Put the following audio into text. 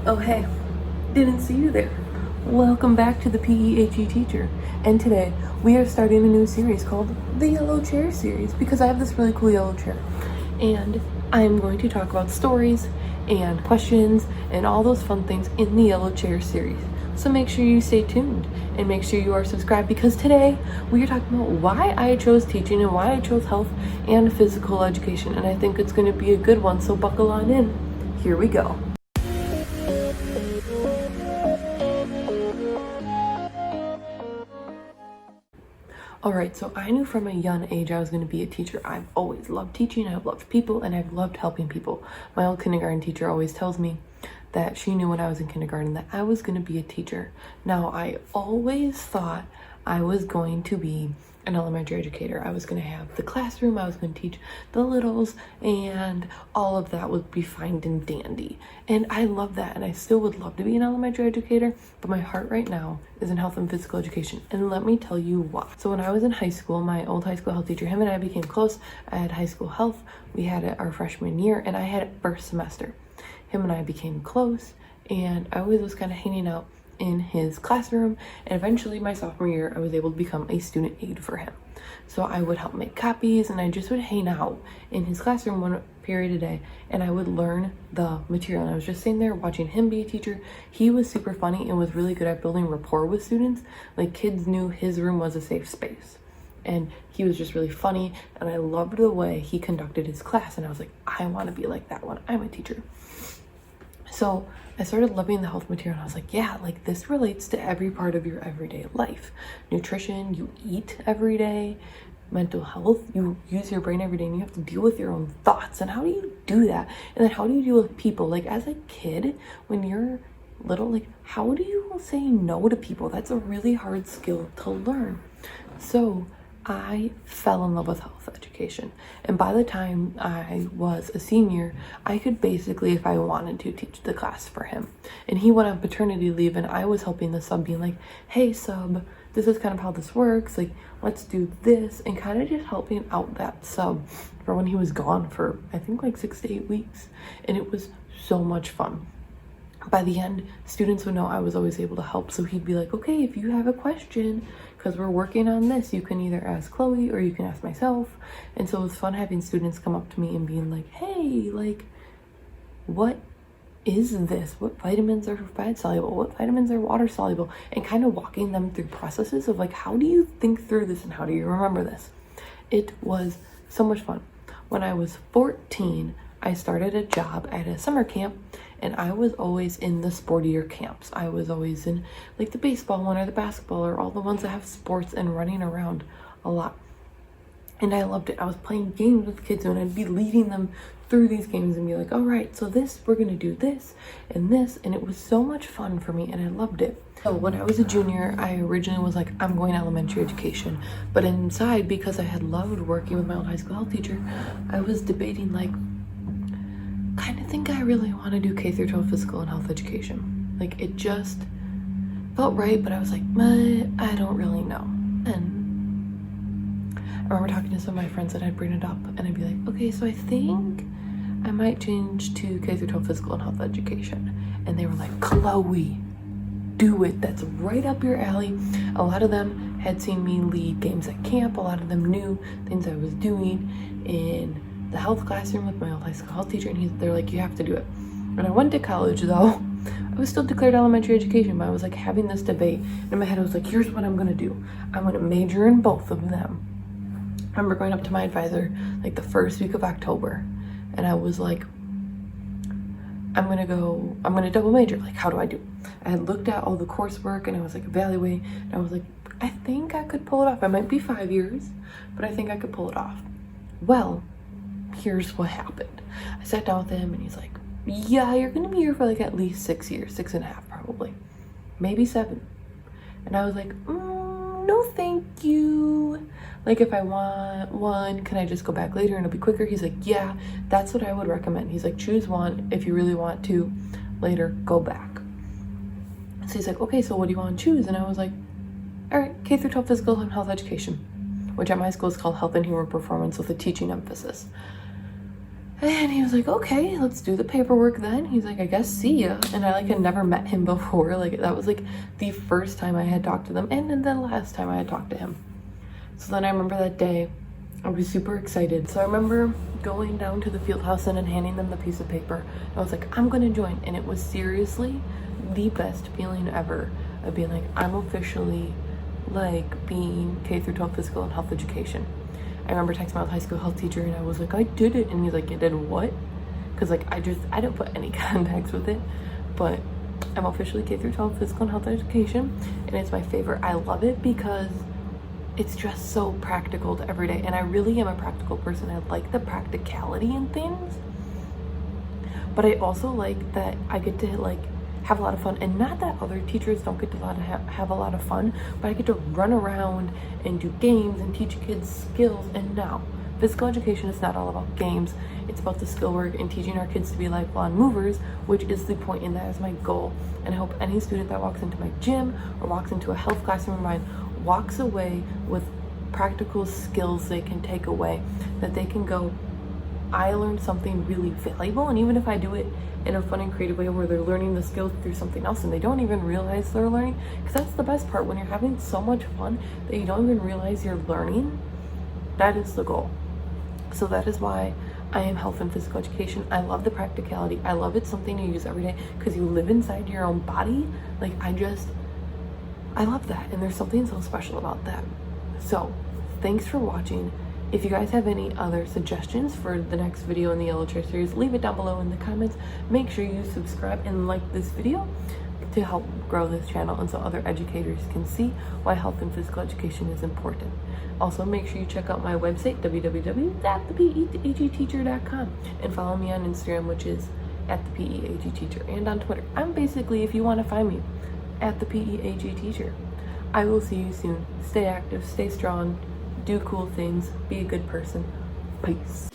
Oh hey, didn't see you there. Welcome back to the PEHE teacher. And today we are starting a new series called the Yellow Chair series because I have this really cool yellow chair. And I'm going to talk about stories and questions and all those fun things in the Yellow Chair series. So make sure you stay tuned and make sure you are subscribed because today we are talking about why I chose teaching and why I chose health and physical education. And I think it's going to be a good one, so buckle on in. Here we go. Alright, so I knew from a young age I was going to be a teacher. I've always loved teaching, I've loved people, and I've loved helping people. My old kindergarten teacher always tells me that she knew when I was in kindergarten that I was going to be a teacher. Now, I always thought I was going to be an elementary educator. I was going to have the classroom, I was going to teach the littles, and all of that would be fine and dandy. And I love that, and I still would love to be an elementary educator, but my heart right now is in health and physical education. And let me tell you why. So when I was in high school, my old high school health teacher, him and I became close. I had high school health, we had it our freshman year, and I had it first semester. Him and I became close, and I always was kind of hanging out in his classroom, and eventually my sophomore year I was able to become a student aide for him. So I would help make copies, and I just would hang out in his classroom one period a day, and I would learn the material. And I was just sitting there watching him be a teacher. He was super funny and was really good at building rapport with students. Like, kids knew his room was a safe space, and he was just really funny, and I loved the way he conducted his class, and I was like, I want to be like that when I'm a teacher. So I started loving the health material, and I was like, yeah, like this relates to every part of your everyday life. Nutrition, you eat every day. Mental health, you use your brain every day, and you have to deal with your own thoughts. And how do you do that? And then how do you deal with people? Like, as a kid, when you're little, like, how do you say no to people? That's a really hard skill to learn. So I fell in love with health education, and by the time I was a senior, I could basically, if I wanted to, teach the class for him. And he went on paternity leave, and I was helping the sub, being like, hey sub, this is kind of how this works, like let's do this, and kind of just helping out that sub for when he was gone for I think like 6 to 8 weeks. And it was so much fun. By the end, students would know I was always able to help, so he'd be like, okay, if you have a question, because we're working on this, you can either ask Chloe or you can ask myself. And so it was fun having students come up to me and being like, hey, like, what is this? What vitamins are fat soluble? What vitamins are water soluble? And kind of walking them through processes of like, how do you think through this and how do you remember this? It was so much fun. When I was 14, I started a job at a summer camp, and I was always in the sportier camps. I was always in like the baseball one or the basketball or all the ones that have sports and running around a lot. And I loved it. I was playing games with kids, and I'd be leading them through these games and be like, all right, so this, we're gonna do this and this. And it was so much fun for me, and I loved it. So when I was a junior, I originally was like, I'm going elementary education. But inside, because I had loved working with my old high school health teacher, I was debating like, kind of think I really want to do K through 12 physical and health education. Like, it just felt right, but I was like, I don't really know. And I remember talking to some of my friends, and I'd bring it up, and I'd be like, okay, so I think I might change to K through 12 physical and health education. And they were like, Chloe, do it. That's right up your alley. A lot of them had seen me lead games at camp. A lot of them knew things I was doing in the health classroom with my old high school health teacher, and they're like, you have to do it. When I went to college though, I was still declared elementary education, but I was like having this debate, and in my head I was like, here's what I'm gonna do. I'm gonna major in both of them. I remember going up to my advisor like the first week of October, and I was like, I'm gonna double major. Like, how do I do? I had looked at all the coursework, and I was like evaluating, and I was like, I think I could pull it off. I might be 5 years, but I think I could pull it off. Well, here's what happened. I sat down with him, and he's like, yeah, you're gonna be here for like at least 6 years, 6.5 probably, maybe 7. And I was like, no thank you. Like, if I want one, can I just go back later and it'll be quicker? He's like, yeah, that's what I would recommend. He's like, choose one. If you really want to later, go back. So he's like, okay, so what do you want to choose? And I was like, all right, K through 12 physical and health education, which at my school is called health and human performance with a teaching emphasis. And he was like, okay, let's do the paperwork then. He's like, I guess see ya. And I like had never met him before. Like that was like the first time I had talked to them and then the last time I had talked to him. So then I remember that day, I was super excited. So I remember going down to the field house and then handing them the piece of paper. I was like, I'm gonna join. And it was seriously the best feeling ever of being like, I'm officially like being K through 12 physical and health education. I remember texting my old high school health teacher and I was like, I did it. And he's like, you did what? Because like I didn't put any context with it, but I'm officially K through 12 physical and health education, and it's my favorite. I love it because it's just so practical to every day, and I really am a practical person. I like the practicality in things, but I also like that I get to like have a lot of fun, and not that other teachers don't get to have a lot of fun, but I get to run around and do games and teach kids skills. And now physical education is not all about games, it's about the skill work and teaching our kids to be lifelong movers, which is the point, and that is my goal. And I hope any student that walks into my gym or walks into a health classroom of mine walks away with practical skills they can take away, that they can go, I learned something really valuable. And even if I do it in a fun and creative way where they're learning the skills through something else and they don't even realize they're learning, because that's the best part, when you're having so much fun that you don't even realize you're learning. That is the goal. So that is why I am health and physical education. I love the practicality. I love it's something you use every day because you live inside your own body. Like I love that, and there's something so special about that. So thanks for watching. If you guys have any other suggestions for the next video in the Yellow Chair series, leave it down below in the comments. Make sure you subscribe and like this video to help grow this channel and so other educators can see why health and physical education is important. Also, make sure you check out my website, www.thepehegteacher.com, and follow me on Instagram, which is @thepehegteacher, and on Twitter. I'm basically, if you want to find me, @thepehegteacher. I will see you soon. Stay active, stay strong, do cool things, be a good person. Peace.